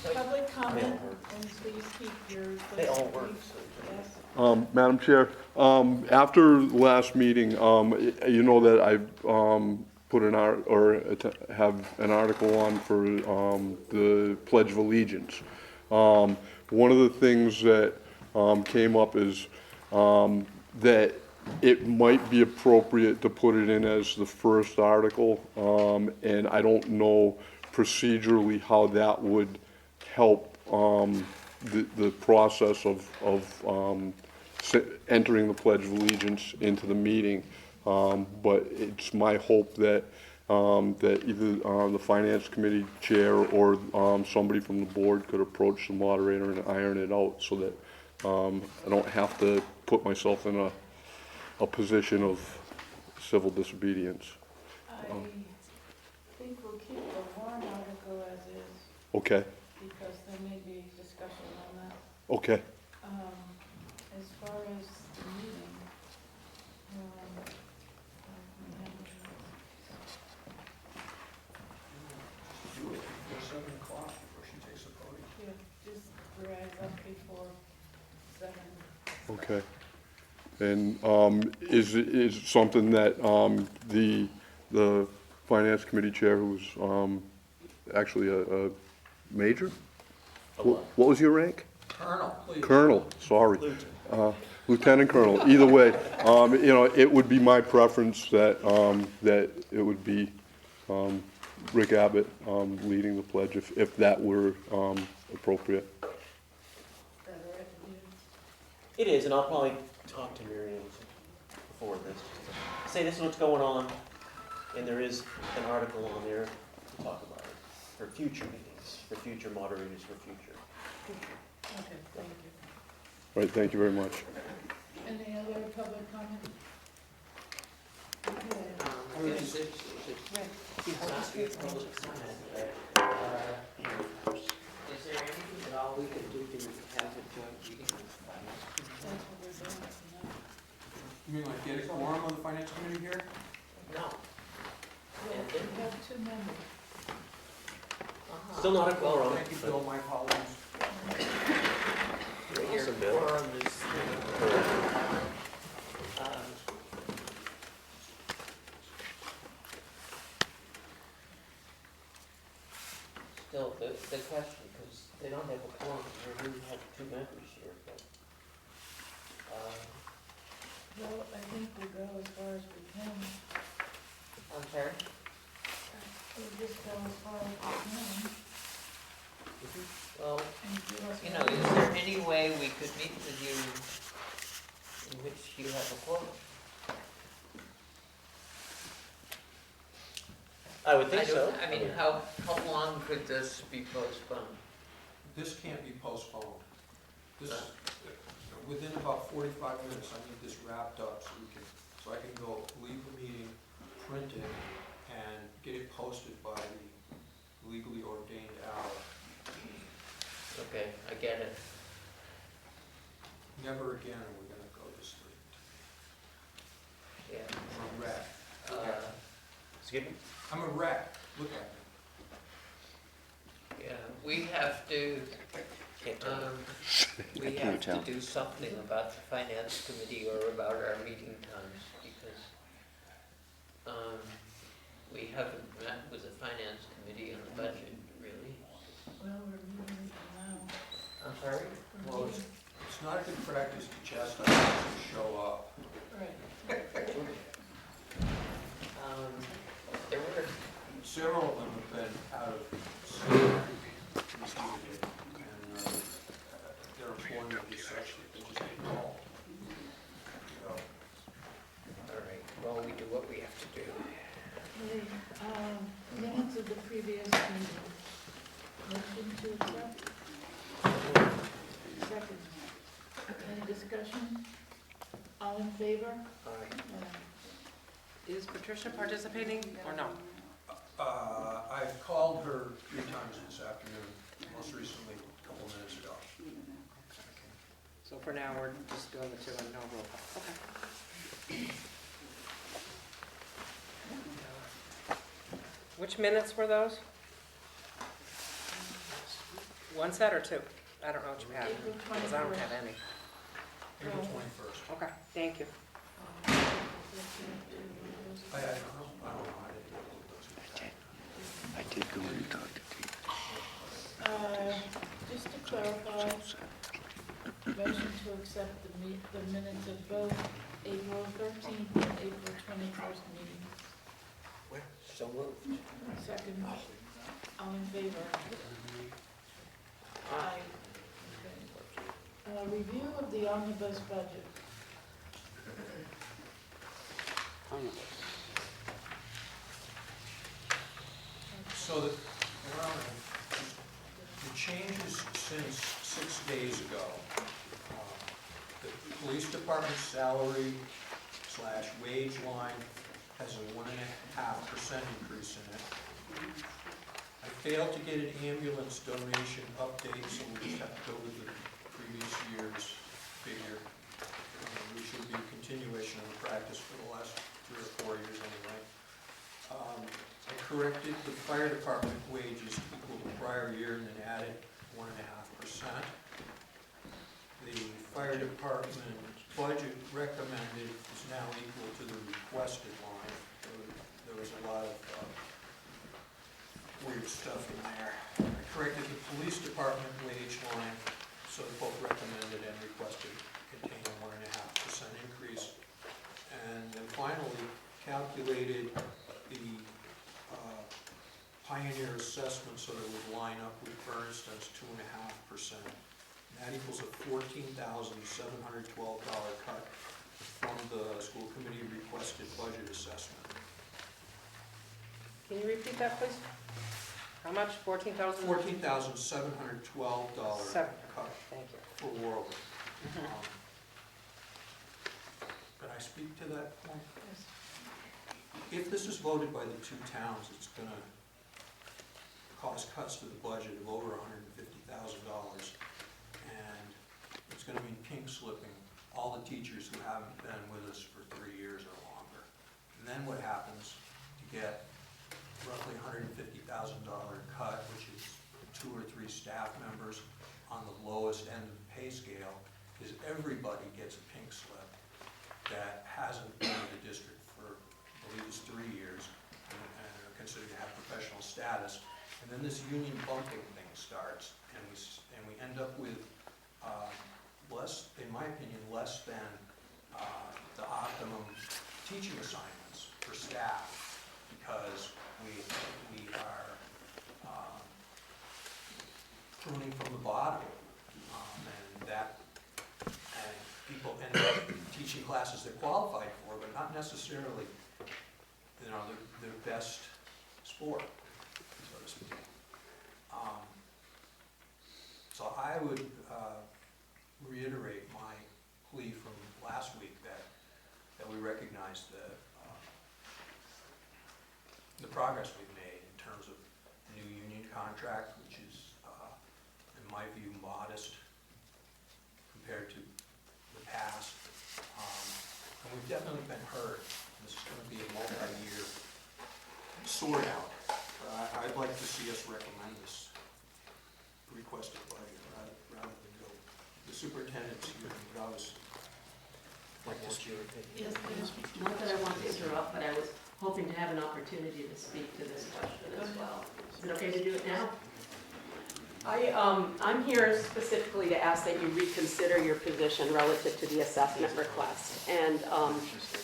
Public comment, and please keep your. They all work. Yes. Madam Chair, after last meeting, you know that I've put have an article on for the Pledge of Allegiance. One of the things that came up is that it might be appropriate to put it in as the first article, and I don't know procedurally how that would help the process of entering the Pledge of Allegiance into the meeting. But it's my hope that that either the Finance Committee Chair or somebody from the board could approach the moderator and iron it out so that I don't have to put myself in a position of civil disobedience. I think we'll keep the warrant article as is, Okay, because there may be discussion on that. okay. As far as the meeting, Do it before 7 o'clock, before she takes the podium. yeah, just rise up before 7. Okay. And is it something that the Finance Committee Chair, who's actually a major? What was your rank? Colonel, please. Colonel, sorry. Lieutenant Colonel, either way, you know, it would be my preference that, that it would be Rick Abbott leading the pledge if that were appropriate. It is, and I'll probably talk to Miriam before this. Say this is what's going on, and there is an article on there to talk about it for future meetings, for future moderators, for future. Okay, thank you. All right, thank you very much. Any other public comment? Okay. Right. Right. Is there anything at all we can do to have a joint meeting with finance? That's what we're doing tonight. You mean like get a quorum on the finance committee here? No. Well, we have 2 members. Still not a quorum. Thank you, Bill, my apologies. Your Awesome, Bill. quorum is, still, the question, because they don't have a quorum, we have 2 members here, but, Well, I think we'll go as far as we can. I'm sorry? We'll just go as far as we can. Well, And give us you know, is there any way we could meet with you in which you have a quorum? I would think so. I mean, how long could this be postponed? This can't be postponed. This, within about 45 minutes, I need this wrapped up so I can go leave the meeting, print it, and get it posted by the legally ordained hour. Okay, I get it. Never again are we gonna go this late. Yeah. I'm a wreck. Excuse me? I'm a wreck. Look at me. Yeah, we have to, Can't tell. we have to do something about the finance committee or about our meeting times, because we haven't met with the finance committee on the budget, really. Well, we're meeting now. I'm sorry? We're Well, meeting. It's not a good practice to chastise those who show up. Right. There were, Several of them have been out of state this meeting, and their employment is such that they just get called. So, all right, well, we do what we have to do. Okay, minutes of the previous meeting. Motion to accept? Second. Any discussion? All in favor? All right. Is Patricia participating or no? I've called her 3 times this afternoon, most recently a couple minutes ago. So for now, we're just doing the 2 and no roll call. Okay. Which minutes were those? one set or two? I don't know what you have, April because I don't 21st. have any. April 21st. Okay, thank you. I don't know, I didn't look those. I did go and talk to Just to clarify, motion to accept the minutes of both April 13th and April 21st meetings. So moved. Second, all in favor? Aye. Okay. Review of the omnibus budget. So the changes since 6 days ago, the police department salary / wage line has a 1.5% increase in it. I failed to get an ambulance donation update, so we just have to go with the previous year's figure, which would be a continuation of the practice for the last 3 or 4 years anyway. I corrected the fire department wages to equal the prior year and then added 1.5%. The fire department budget recommended is now equal to the requested line. There was a lot of weird stuff in there. I corrected the police department wage line, so both recommended and requested contain a 1.5% increase. And then finally calculated the Pioneer assessment so that it would line up with Bernstein's 2.5%. That equals a $14,712 cut from the school committee requested budget assessment. Can you repeat that, please? How much? 14,000? $14,712 Seven. cut Thank you. for Warwick. Can I speak to that point? If this is voted by the 2 towns, it's going to cause cuts to the budget of over $150,000, and it's going to mean pink slipping all the teachers who haven't been with us for 3 years or longer. And then what happens to get roughly $150,000 cut, which is 2 or 3 staff members on the lowest end of the pay scale, is everybody gets a pink slip that hasn't been in the district for, I believe it's 3 years, and are considered to have professional status. And then this union bumping thing starts, and we end up with less, in my opinion, less than the optimum teaching assignments for staff, because we are pruning from the bottom, and people end up teaching classes they're qualified for, but not necessarily, their best sport, so to speak. So I would reiterate my plea from last week that we recognize the progress we've made in terms of the new union contract, which is, in my view, modest compared to the past. And we've definitely been heard. This is going to be a multi-year sort out. I'd like to see us recommend this requested budget rather than go. The superintendent's here, but I was like to see your opinion. Yes, please. Not that I want to interrupt, but I was hoping to have an opportunity to speak to this question as well. Is it okay to do it now? I'm here specifically to ask that you reconsider your position relative to the assessment request. And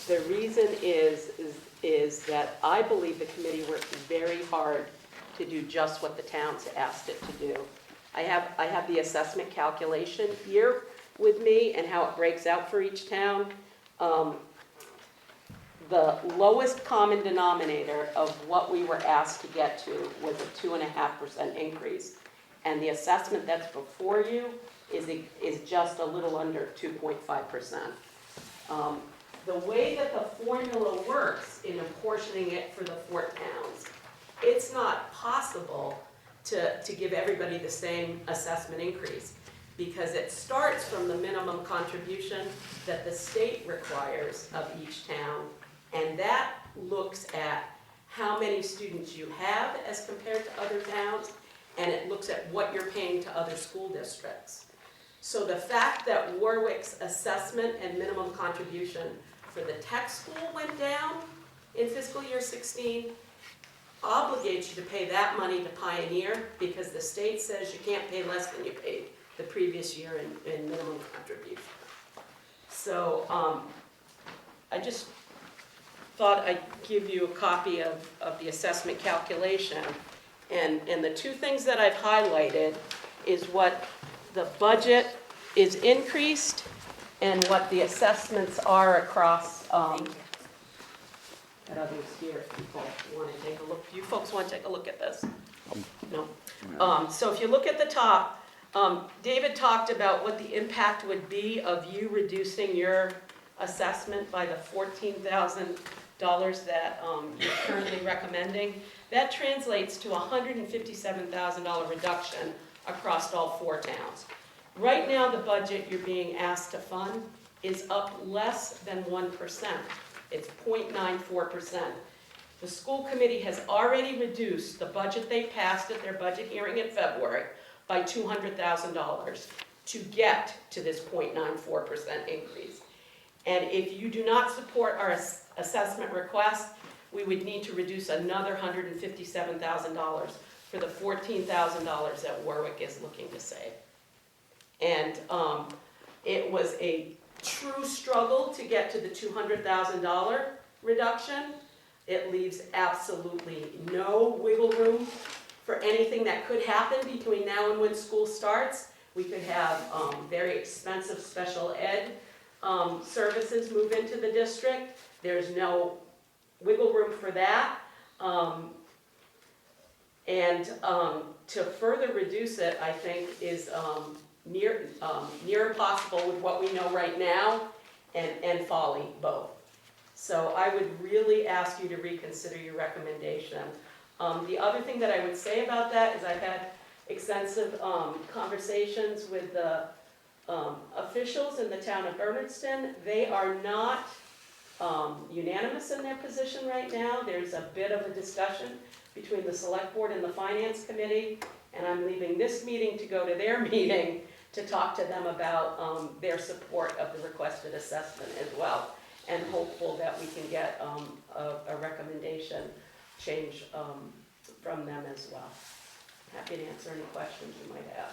the reason is that I believe the committee worked very hard to do just what the towns asked it to do. I have the assessment calculation here with me and how it breaks out for each town. The lowest common denominator of what we were asked to get to was a 2.5% increase. And the assessment that's before you is just a little under 2.5%. The way that the formula works in apportioning it for the 4 towns, it's not possible to give everybody the same assessment increase, because it starts from the minimum contribution that the state requires of each town, and that looks at how many students you have as compared to other towns, and it looks at what you're paying to other school districts. So the fact that Warwick's assessment and minimum contribution for the tech school went down in fiscal year 16 obligates you to pay that money to Pioneer, because the state says you can't pay less than you paid the previous year in minimum contribution. So I just thought I'd give you a copy of the assessment calculation. And the two things that I've highlighted is what the budget is increased and what the assessments are across, at others here, if people want to take a look. You folks want to take a look at this? No? So if you look at the top, David talked about what the impact would be of you reducing your assessment by the $14,000 that you're currently recommending. That translates to a $157,000 reduction across all 4 towns. Right now, the budget you're being asked to fund is up less than 1%. It's 0.94%. The school committee has already reduced the budget they passed at their budget hearing in February by $200,000 to get to this 0.94% increase. And if you do not support our assessment request, we would need to reduce another $157,000 for the $14,000 that Warwick is looking to save. And it was a true struggle to get to the $200,000 reduction. It leaves absolutely no wiggle room for anything that could happen between now and when school starts. We could have very expensive special ed services move into the district. There's no wiggle room for that. To further reduce it, I think, is near impossible with what we know right now, and folly both. So I would really ask you to reconsider your recommendation. The other thing that I would say about that is I've had extensive conversations with the officials in the town of Bernardston. They are not unanimous in their position right now. There's a bit of a discussion between the select board and the finance committee, and I'm leaving this meeting to go to their meeting to talk to them about their support of the requested assessment as well, and hopeful that we can get a recommendation change from them as well. Happy to answer any questions you might have.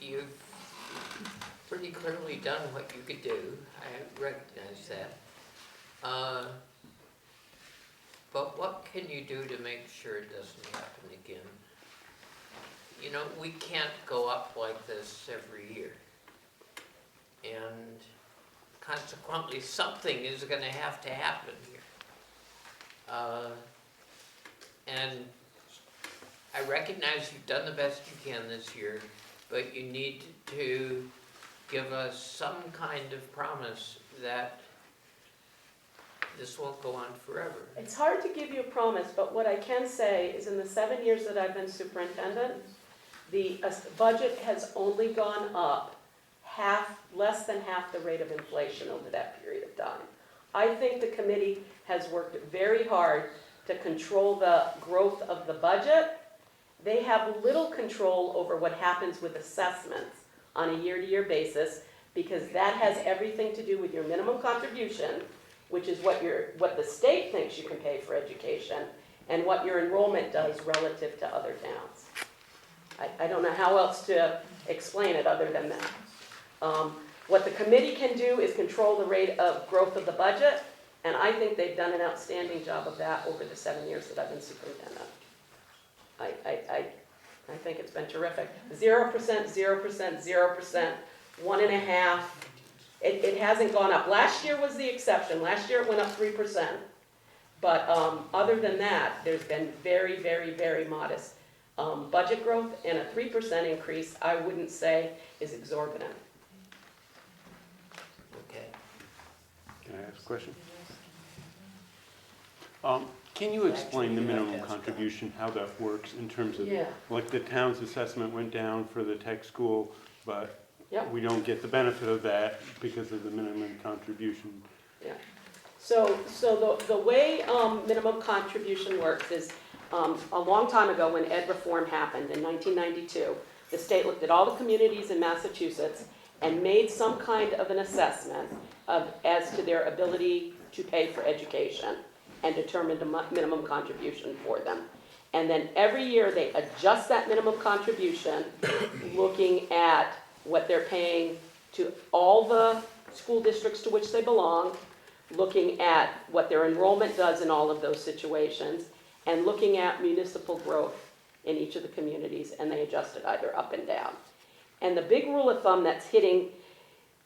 You've pretty clearly done what you could do, I recognize that. But what can you do to make sure it doesn't happen again? You know, we can't go up like this every year. And consequently, something is going to have to happen here. And I recognize you've done the best you can this year, but you need to give us some kind of promise that this won't go on forever. It's hard to give you a promise, but what I can say is in the 7 years that I've been superintendent, the budget has only gone up less than half the rate of inflation over that period of time. I think the committee has worked very hard to control the growth of the budget. They have little control over what happens with assessments on a year-to-year basis, because that has everything to do with your minimum contribution, which is what the state thinks you can pay for education, and what your enrollment does relative to other towns. I don't know how else to explain it other than that. What the committee can do is control the rate of growth of the budget, and I think they've done an outstanding job of that over the 7 years that I've been superintendent. I think it's been terrific. 0%, 0%, 0%, 1.5%. It hasn't gone up. Last year was the exception. Last year it went up 3%. But other than that, there's been very, very, very modest budget growth, and a 3% increase, I wouldn't say is exorbitant. Okay. Can I ask a question? Can you explain the minimum contribution, how that works in terms of, Yeah. like the town's assessment went down for the tech school, but Yep. we don't get the benefit of that because of the minimum contribution? So the way minimum contribution works is, a long time ago when ed reform happened in 1992, the state looked at all the communities in Massachusetts and made some kind of an assessment as to their ability to pay for education and determined a minimum contribution for them. And then every year they adjust that minimum contribution, looking at what they're paying to all the school districts to which they belong, looking at what their enrollment does in all of those situations, and looking at municipal growth in each of the communities, and they adjust it either up and down. And the big rule of thumb that's hitting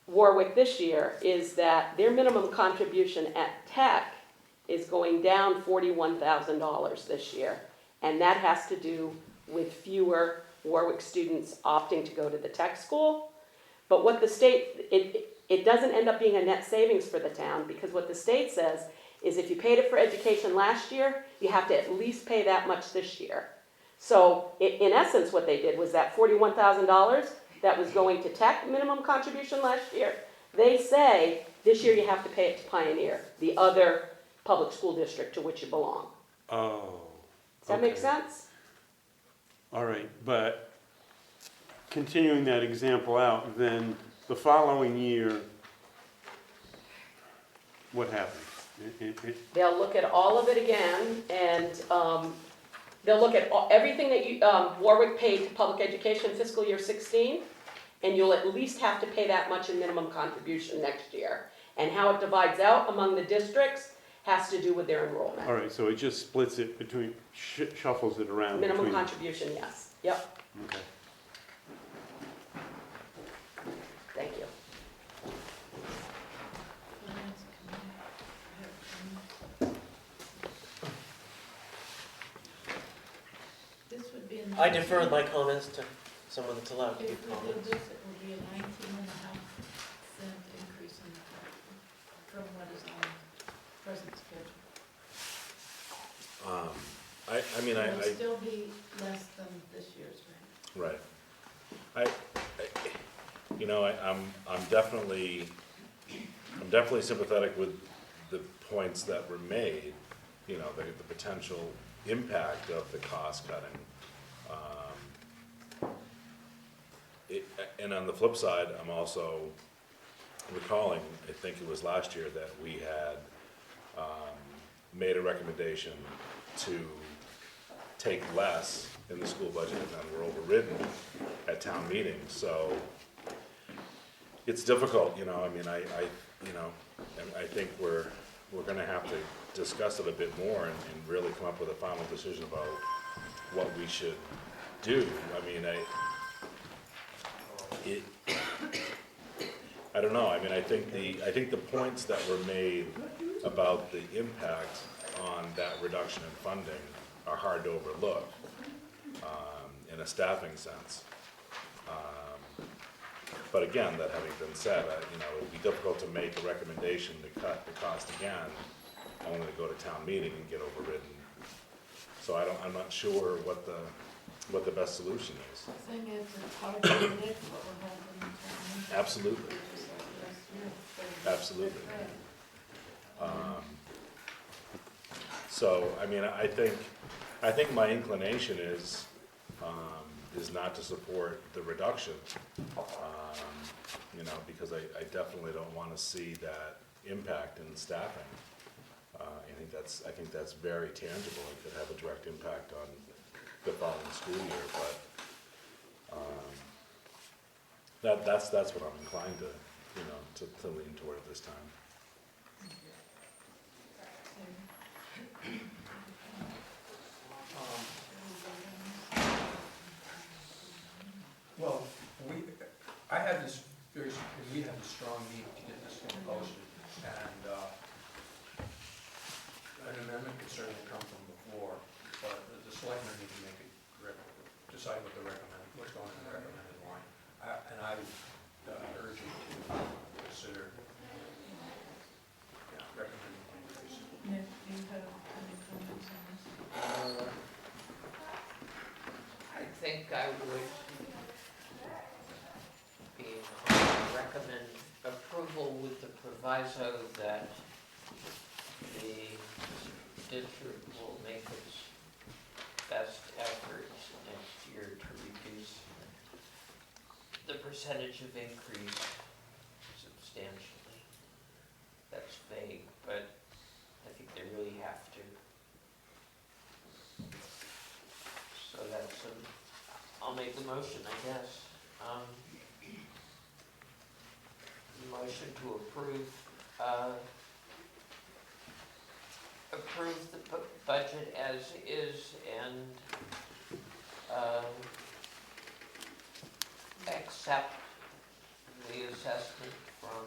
Warwick this year is that their minimum contribution at Tech is going down $41,000 this year. And that has to do with fewer Warwick students opting to go to the tech school. But what the state, it doesn't end up being a net savings for the town, because what the state says is if you paid it for education last year, you have to at least pay that much this year. So in essence, what they did was that $41,000 that was going to tech minimum contribution last year, they say this year you have to pay it to Pioneer, the other public school district to which you belong. Oh. Does that make Okay. sense? All right, but continuing that example out, then the following year, what happens? They'll look at all of it again, and they'll look at everything that you, Warwick paid to public education fiscal year 16, and you'll at least have to pay that much in minimum contribution next year. And how it divides out among the districts has to do with their enrollment. All right, so it just splits it between, shuffles it around Minimum between. contribution, yes. Yep, Okay. thank you. Finance committee. This would be. I deferred my comments to someone that's allowed to If give we do comments. this, it will be a 19.5% increase in the tax from what is on the present schedule. I mean, It will still be less than this year's rate. right. You know, I'm definitely sympathetic with the points that were made, you know, the potential impact of the cost cutting. And on the flip side, I'm also recalling, I think it was last year, that we had made a recommendation to take less in the school budget and were overridden at town meetings. So it's difficult, you know, I mean, I think we're gonna have to discuss it a bit more and really come up with a final decision about what we should do. I mean, I don't know, I mean, I think the points that were made about the impact on that reduction in funding are hard to overlook, in a staffing sense. But again, that having been said, you know, it would be difficult to make a recommendation to cut the cost again, only to go to town meeting and get overridden. So I'm not sure what the best solution is. The thing is, it's hard to predict what will happen in town. Absolutely. Just like last year, so- Absolutely. So, I mean, I think my inclination is not to support the reduction, you know, because I definitely don't want to see that impact in staffing. I think that's very tangible. It could have a direct impact on the following school year, but that's what I'm inclined to, you know, to lean toward at this time. Well, we had a strong need to get this thing posted, and an amendment could certainly come from the floor, but the selectmen need to make decide what what's going in the recommended line. And I would urge you to consider, recommending an increase. Nick, do you have any comments on this? I think I would recommend approval with the proviso that the district will make its best efforts next year to reduce the percentage of increase substantially. That's vague, but I think they really have to. So that's, I'll make the motion, I guess. Motion to approve, approve the budget as is and, accept the assessment from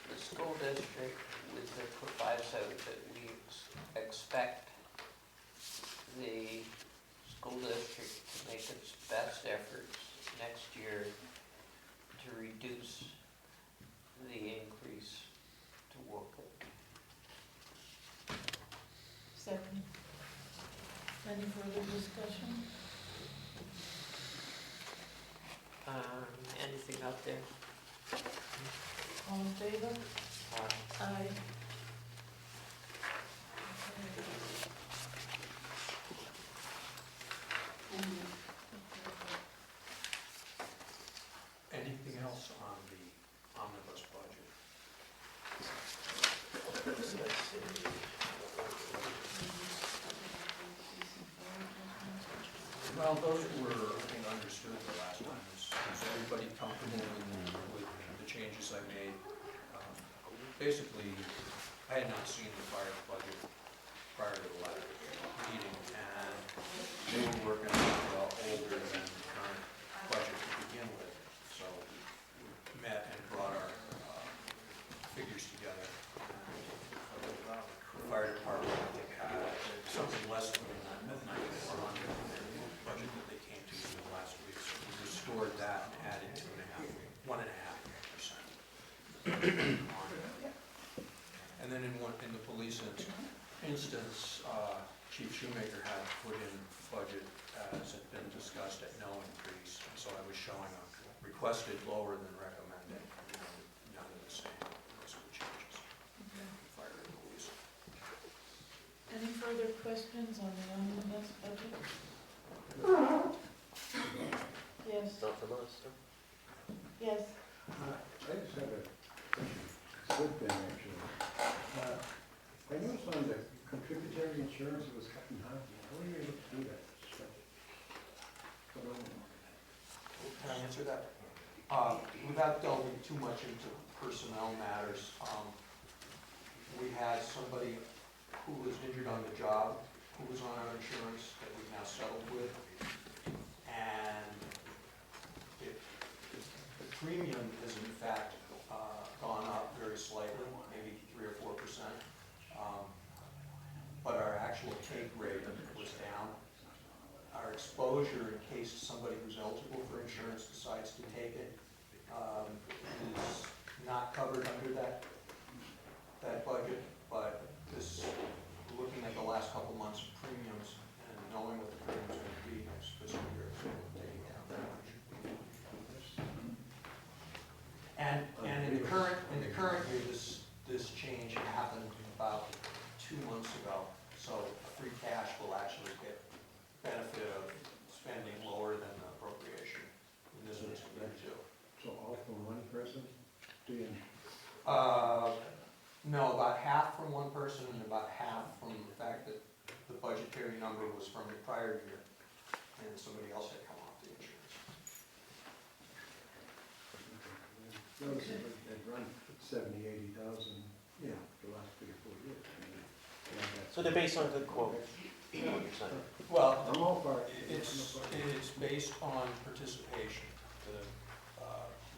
the school district with the proviso that we expect the school district to make its best efforts next year to reduce the increase to work with. Second. Any further discussion? Anything out there? All in favor? Aye. Anything else on the omnibus budget? Well, those were, I think, understood the last time. Is everybody comfortable with the changes I made? Basically, I had not seen the fire budget prior to the last meeting, and they were working on it well older than the current budget to begin with. So we met and brought our figures together. The fire department, I think, had something less than that, 9,400 budget that they came to the last week. So we restored that and added 1.5%. And then in the police instance, Chief Shoemaker had put in budget as had been discussed at no increase. And so I was showing a requested lower than recommended. None of the same. Those are the changes. Fire and police. Any further questions on the omnibus budget? Yes, Not from us, no? yes. I just have a good thing, actually. I noticed on the contributory insurance, it was cut in half. How are you able to do that? Can I answer that? Without delving too much into personnel matters, we had somebody who was injured on the job, who was on our insurance that we've now settled with. And the premium has in fact gone up very slightly, maybe 3 or 4%. But our actual take rate was down. Our exposure, in case somebody who's eligible for insurance decides to take it, is not covered under that budget. But this, looking at the last couple months of premiums and knowing what the premiums are going to be next fiscal year, so we're taking down that much. And in the current year, this change happened about 2 months ago. So free cash will actually get benefit of spending lower than the appropriation in this fiscal year too. So all from one person doing, No, about half from one person and about half from the fact that the budgetary number was from the prior year and somebody else had come off the insurance. notice it had run 70, 80,000, the last 3 or 4 years. So they're based on good quote, you know what you're saying? Well, I'm all for it. it's based on participation.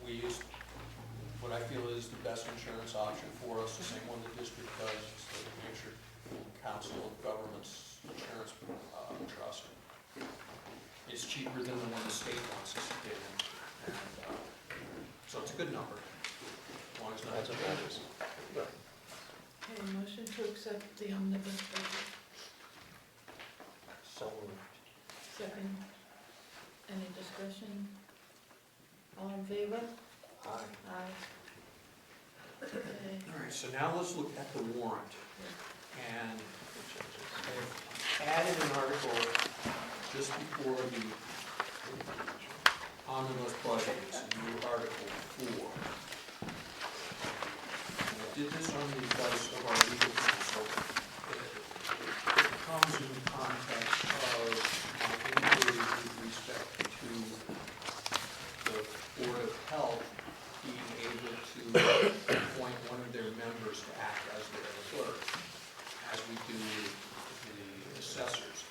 We used what I feel is the best insurance option for us, the same one the district does, it's the New Hampshire Council of Governments Insurance Trust. It's cheaper than the one the state wants us to get in. And so it's a good number, as long as not. That's what matters. Okay, motion to accept the omnibus budget. So moved. Second. Any discussion? All in favor? Aye. Aye. Okay. All right, so now let's look at the warrant. Yeah. And they've added an article just before the omnibus budget, it's a new Article 4. And I did this on the advice of our legal counsel. It comes in the context of my inquiry with respect to the Board of Health being able to appoint one of their members to act as their clerk, as we do with the assessors.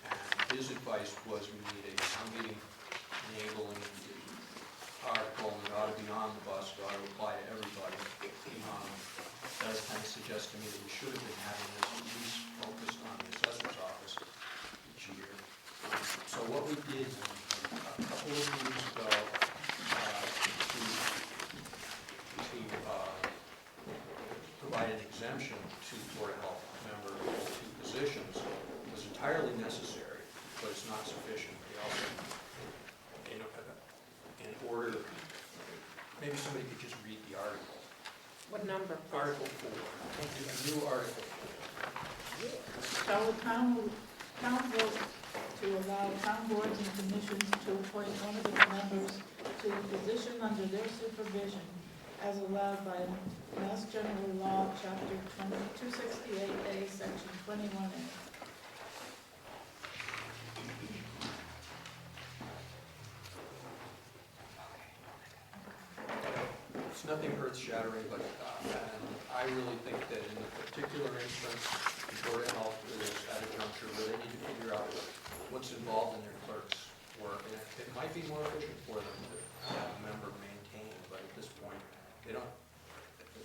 And his advice was we need a town meeting enabling the article, and it ought to be on the bus, it ought to apply to everybody. Does kind of suggest to me that we should have been having this at least focused on the assessor's office each year. So what we did a couple of years ago to provide an exemption to Board of Health member to positions was entirely necessary, but it's not sufficient. They also, in order, maybe somebody could just read the article. What number? Article 4, a new Article 4. Shall the town vote to allow town boards and commissions to appoint one of its members to a position under their supervision as allowed by Mass General Law, Chapter 268A, Section 21A. It's nothing earth-shattering, but and I really think that in the particular instance, the Board of Health is at a juncture where they need to figure out what's involved in their clerk's work. And it might be more efficient for them to have a member maintained, but at this point,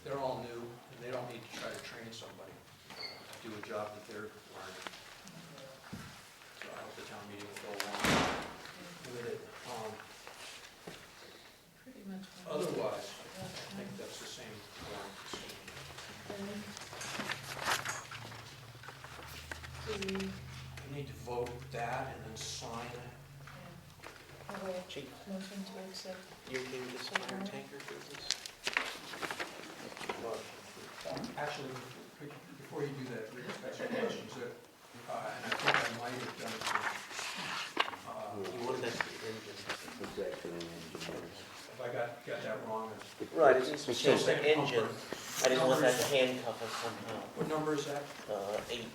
they're all new, and they don't need to try to train somebody to do a job that they're learning. So I hope the town meeting will go along with it. Pretty much. Otherwise, I think that's the same point. Do we, You need to vote that and then sign it. have a Chief, motion to accept? you okay with this fire tanker business? Actually, before you do that, Rick, that's your questions, and I think I might have done You wanted that to be engine. if I got that wrong. Right, it's just an engine. I didn't want that to handcuff us somehow. What number is that? 8. Number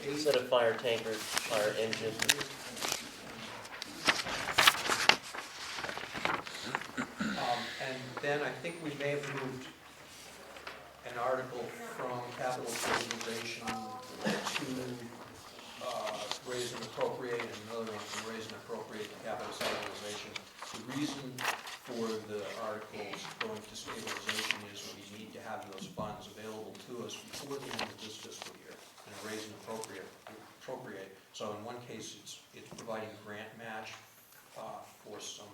8? Instead of fire tanker, fire engine. And then I think we may have moved an article from capital stabilization to raise and appropriate, and another one from raise and appropriate to capital stabilization. The reason for the articles going to stabilization is we need to have those funds available to us before the end of this fiscal year, and raise and appropriate. So in one case, it's providing grant match for some,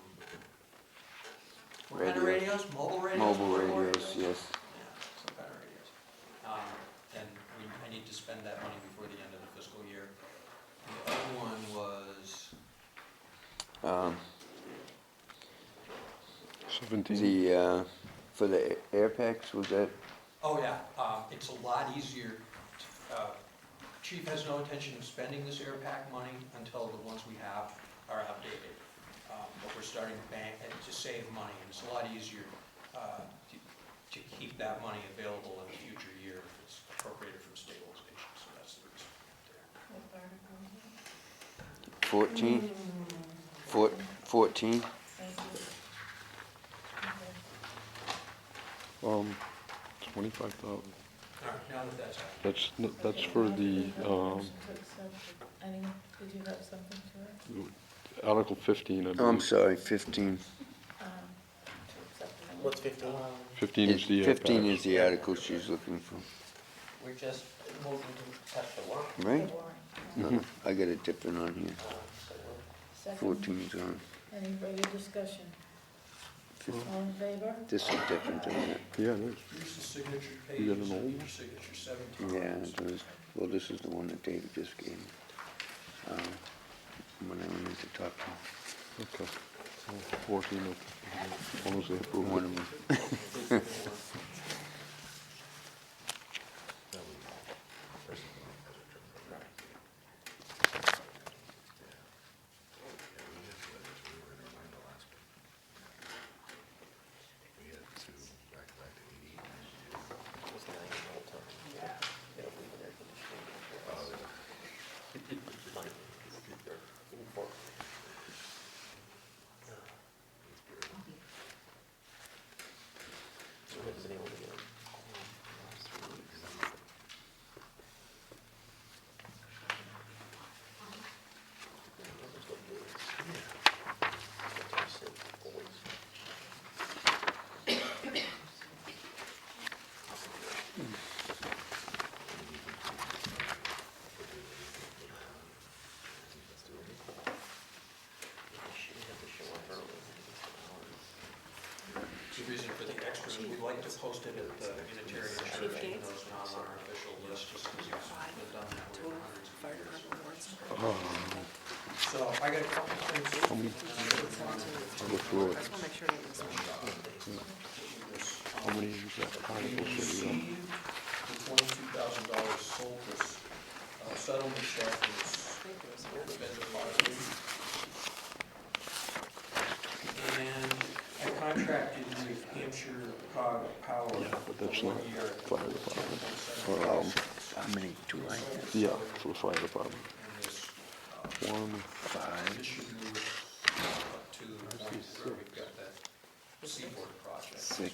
what kind of radios? Mobile radios? Mobile radios, yes. Yeah, some kind of radios. And I need to spend that money before the end of the fiscal year. The other one was, 17. For the air packs, was that? oh yeah, it's a lot easier. Chief has no intention of spending this air pack money until the ones we have are outdated. But we're starting to save money, and it's a lot easier to keep that money available in a future year if it's appropriated from stabilization. So that's the reason there. What article is it? 14? 14? Thank you. 25,000. All right, now that that's out. That's for the, Motion to accept. Any, did you have something to it? Article 15, I Oh, I'm believe. sorry, 15. To accept the What's 15? 15 is the air 15 packs. is the article she's looking for, We're just moving to touch the warrant. right? warrant. I got it different on here. Second, 14's on. any further discussion? All in favor? This is different than that. Yeah, it is. Here's the signature page. You got an old Your one? signature 17. Yeah, it was, well, this is the one that David just gave me. When I went into talk to him. Okay. So 14 of, as long as they approve One it. of them. reason for the extra, we'd like to post it at the Unitarian Church, even though it's not on our official list, just because it's been done that way for hundreds of years. So I got a couple things. Go through it. I just wanna make sure I didn't miss one. How many articles We have you received the $22,000 Soltis settlement check that's been deposited. And I contracted with Hampshire Power but that's for not 1 year. fire department. 10.75 How many do I have? Yeah, for the fire department. And this, 1, this should move up to the point where we've got that seaboard project. 6.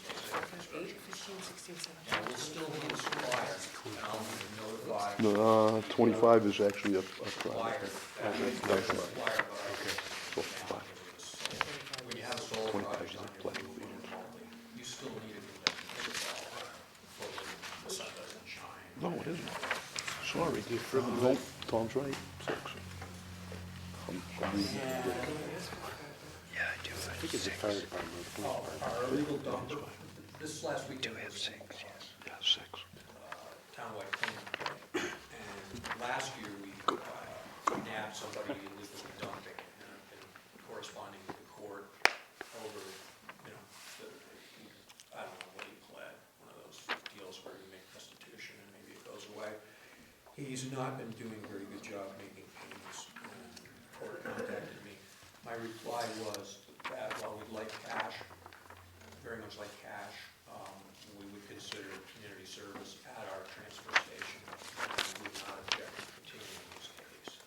8, 15, 16, 17. And we'll still need a supplier, and I'll notify no, 25 is actually a supplier project. that we have a supplier, but So I can't 5. handle this. So when you have a solar 25 project is on a your pledge. roof remotely, you still need a condenser before the sun doesn't shine. No, it isn't. Sorry. Nope, Tom's right, 6. Yeah, I do. I think it's a fire department. Oh, our illegal dumper, this last weekend was 6, yes. Yeah, 6. townwide cleanup day. And last year, we nabbed somebody illegally dumping and have been corresponding with the court over, you know, I don't know what he pled, one of those deals where you make restitution and maybe it goes away. He's not been doing a very good job making payments, and the court contacted me. My reply was that while we'd like cash, very much like cash, we would consider community service at our transfer station, and we would not object to continuing this case.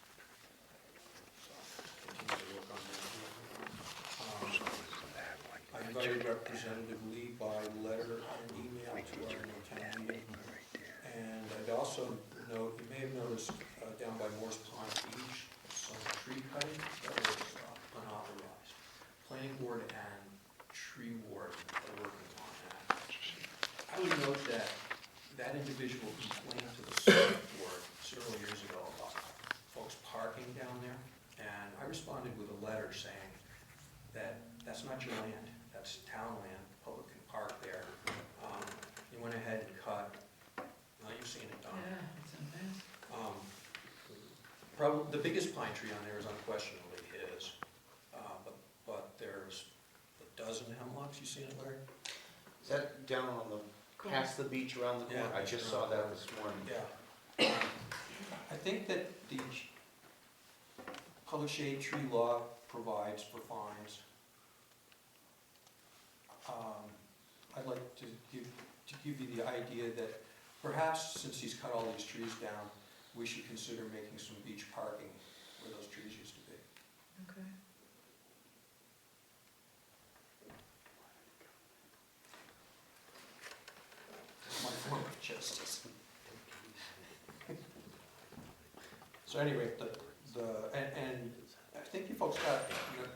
So, continue to work on that. I invited Representative Lee by letter and email to our new town meeting. And I'd also note, you may have noticed down by Morse Pond Beach, some tree cutting that was unauthorized. Planning board and tree warden are working on that. I would note that that individual complained to the select board several years ago about folks parking down there. And I responded with a letter saying that that's not your land, that's town land, the public can park there. He went ahead and cut, now you've seen it, Don. Yeah, it's a mess. Probably, the biggest pine tree on there is unquestionably his, but there's a dozen hemlocks, you seen it, Larry? Is that down on the, past the beach around the corner? Yeah. I just saw that this morning. Yeah. I think that the public shade tree law provides for fines. I'd like to give you the idea that perhaps since he's cut all these trees down, we should consider making some beach parking where those trees used to be. Okay. My form of justice. So anyway, and I think you folks got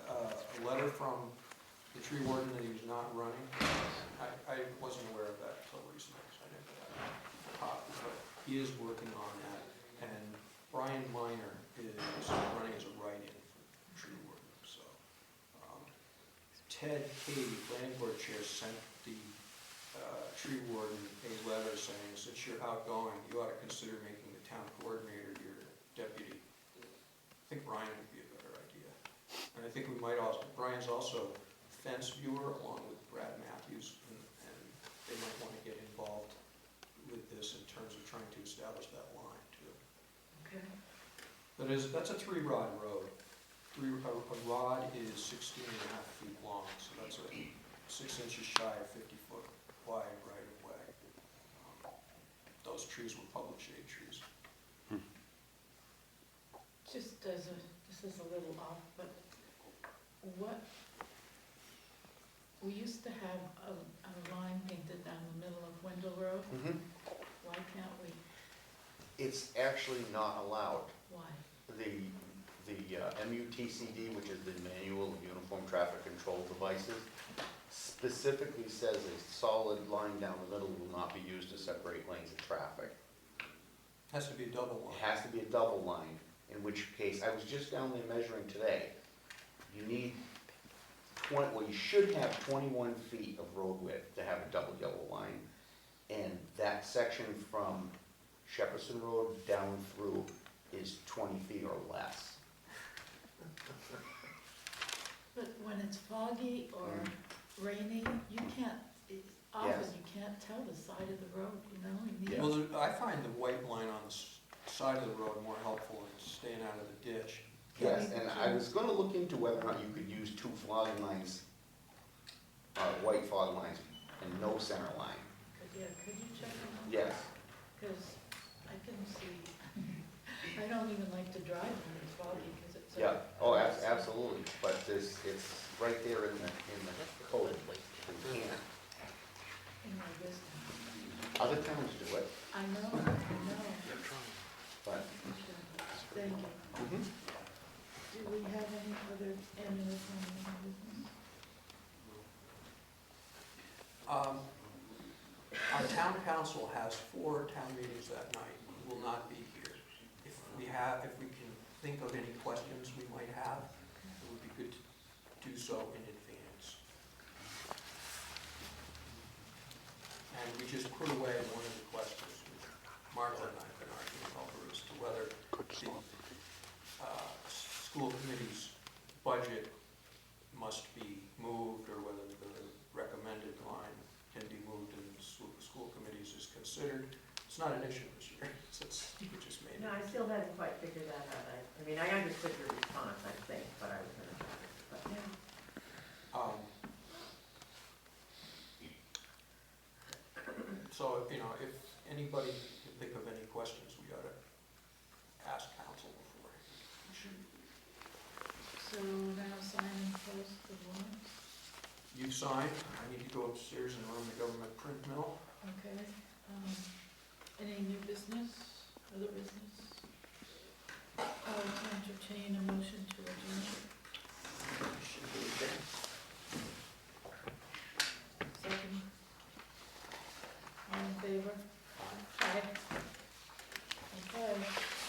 a letter from the tree warden that he was not running. I wasn't aware of that until recently, so I didn't put that in the copy, but he is working on that. And Brian Minor is running as a write-in for tree warden, so. Ted Cady, planning board chair, sent the tree warden a letter saying, since you're outgoing, you ought to consider making the town coordinator your deputy. I think Brian would be a better idea. And I think we might also, Brian's also fence viewer along with Brad Matthews, and they might want to get involved with this in terms of trying to establish that line too. Okay. That's a 3-rod road. A rod is 16 and a half feet long, so that's 6 inches shy of 50 foot wide right of way. Those trees were public shade trees. Just as a, this is a little off, but what, we used to have a line painted down the middle of Wendell Road. Mhm. Why can't we? It's actually not allowed. Why? The MUTCD, which is the Manual of Uniform Traffic Control Devices, specifically says a solid line down the middle will not be used to separate lanes of traffic. Has to be a double line. It has to be a double line, in which case, I was just down there measuring today. You need well, you should have 21 feet of road width to have a double yellow line. And that section from Shepperson Road down through is 20 feet or less. But when it's foggy or rainy, you can't, often Yes. you can't tell the side of the road, you know? You need- Yeah. Well, I find the white line on the side of the road more helpful in staying out of the ditch. Yes, and I was gonna look into whether or not you could use 2 fog lines, white fog lines, and no center line. Yeah, could you check on that? Yes, Because I can see, I don't even like to drive when it's foggy because it's. yeah, oh, absolutely, but it's right there in the code, you can't. In my business. Other towns do it, I know, but. thank you. Do we have any other business? Our town council has 4 town meetings that night, we will not be here. If we can think of any questions we might have, it would be good to do so in advance. And we just put away one of the questions, which Martha and I have been arguing over, as to whether the school committee's budget must be moved, or whether the recommended line can be moved and the school committee's is considered. It's not an issue this year, we just made it. No, I still hadn't quite figured that out. I mean, I understood your response, I think, but I was gonna check it, but. So, if anybody can think of any questions, we ought to ask council before. So now sign and post the warrants, You sign, I need to go upstairs and run the government print mill. okay? Any new business, other business? I'll entertain a motion to adjourn. Second. All in favor? Aye. Okay.